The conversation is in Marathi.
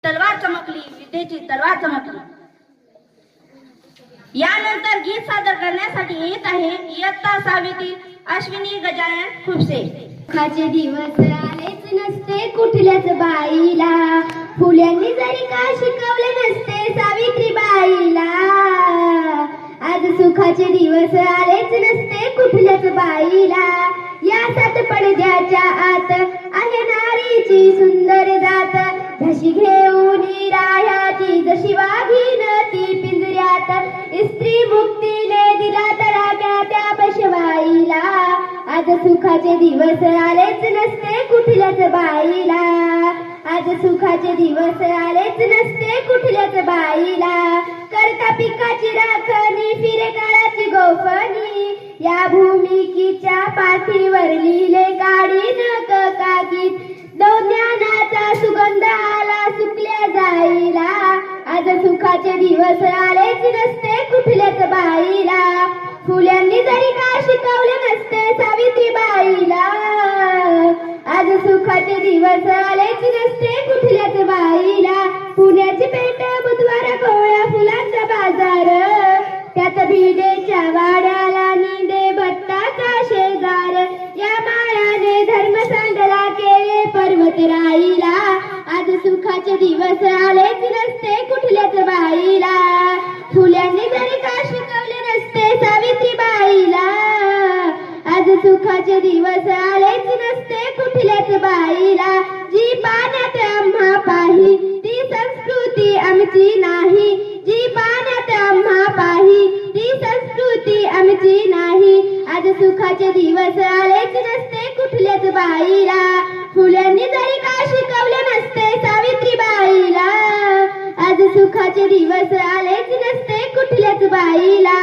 तलवार चमकली, विद्येची तलवार चमकली. यानंतर गीत सादर करण्यासाठी येत आहे इयत्ता 6वीतील अश्विनी गजानन खुपसे. सुखाचे दिवस आलेच नसते कुठल्याच बाईला, फुल्यांनी जरी का शिकवले नसते सावित्रीबाईला. आज सुखाचे दिवस आलेच नसते कुठल्याच बाईला. या 7 पडद्याच्या आत आहे नारीची सुंदर जात, जशी घेऊन रायाची जशी वाघीण ती पिंजऱ्यात. स्त्री मुक्तीने दिला तडाख्या त्या पेशवाईला. आज सुखाचे दिवस आलेच नसते कुठल्याच बाईला. आज सुखाचे दिवस आलेच नसते कुठल्याच बाईला. करता पिकाची राखणी फिरे काळाची गोफणी, या भूमिकीच्या पाठीवर लिहिले काढीन कागीत. ज्ञानाचा सुगंध आला सुकल्या जाईला. आज सुखाचे दिवस आलेच नसते कुठल्याच बाईला, फुल्यांनी जरी का शिकवले नसते सावित्रीबाईला. आज सुखाचे दिवस आलेच नसते कुठल्याच बाईला. पुण्याची पेठ बुधवार कोवळ्या फुलांचा बाजार, त्यात भिडेच्या वाड्याला निंदे भट्टाचा शेजार. या मायाने धर्म सांगला केले पर्वत राईला. आज सुखाचे दिवस आलेच नसते कुठल्याच बाईला, फुल्यांनी जरी का शिकवले नसते सावित्रीबाईला. आज सुखाचे दिवस आलेच नसते कुठल्याच बाईला. जी पाण्यात आम्हा पाही ती संस्कृती आमची नाही, जी पाण्यात आम्हा पाही ती संस्कृती आमची नाही. आज सुखाचे दिवस आलेच नसते कुठल्याच बाईला, फुल्यांनी जरी का शिकवले नसते सावित्रीबाईला. आज सुखाचे दिवस आलेच नसते कुठल्याच बाईला.